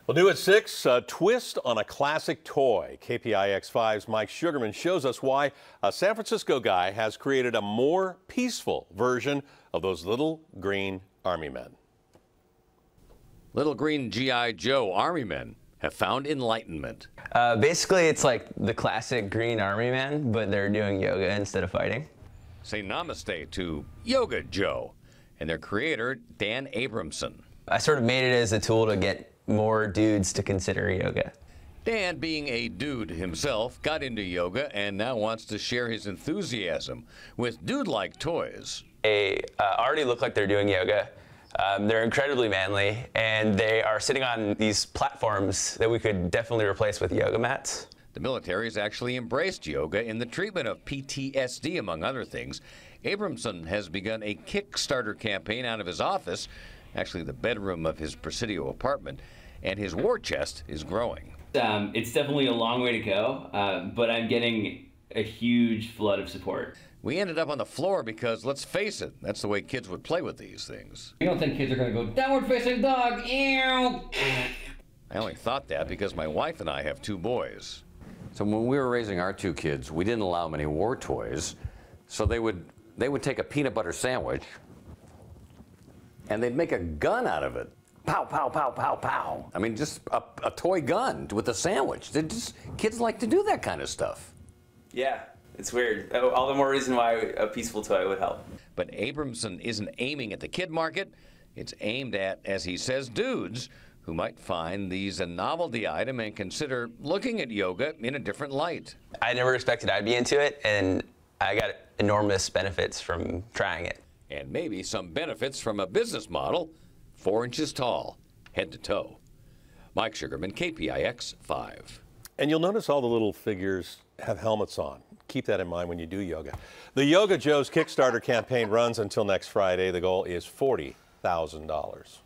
Well, new at 6, a twist on a classic toy. KPIX5's Mike Sugerman shows us why a San Francisco guy has created a more peaceful version of those little green army men. Little green G.I. Joe army men have found enlightenment. Basically, it's like the classic green army man, but they're doing yoga instead of fighting. Say namaste to Yoga Joe and their creator, Dan Abramson. I sort of made it as a tool to get more dudes to consider yoga. Dan, being a dude himself, got into yoga and now wants to share his enthusiasm with dude-like toys. They already look like they're doing yoga. They're incredibly manly, and they are sitting on these platforms that we could definitely replace with yoga mats. The military has actually embraced yoga in the treatment of PTSD, among other things. Abramson has begun a Kickstarter campaign out of his office, actually the bedroom of his Presidio apartment, and his war chest is growing. It's definitely a long way to go, but I'm getting a huge flood of support. We ended up on the floor because, let's face it, that's the way kids would play with these things. You don't think kids are going to go downward facing dog? Ew! I only thought that because my wife and I have 2 boys. So when we were raising our 2 kids, we didn't allow many war toys. So they would take a peanut butter sandwich and they'd make a gun out of it. Pow, pow, pow, pow, pow. I mean, just a toy gun with a sandwich. Kids like to do that kind of stuff. Yeah, it's weird. All the more reason why a peaceful toy would help. But Abramson isn't aiming at the kid market. It's aimed at, as he says, dudes who might find these a novelty item and consider looking at yoga in a different light. I never expected I'd be into it, and I got enormous benefits from trying it. And maybe some benefits from a business model 4 inches tall, head to toe. Mike Sugerman, KPIX 5. And you'll notice all the little figures have helmets on. Keep that in mind when you do yoga. The Yoga Joe's Kickstarter campaign runs until next Friday. The goal is $40,000.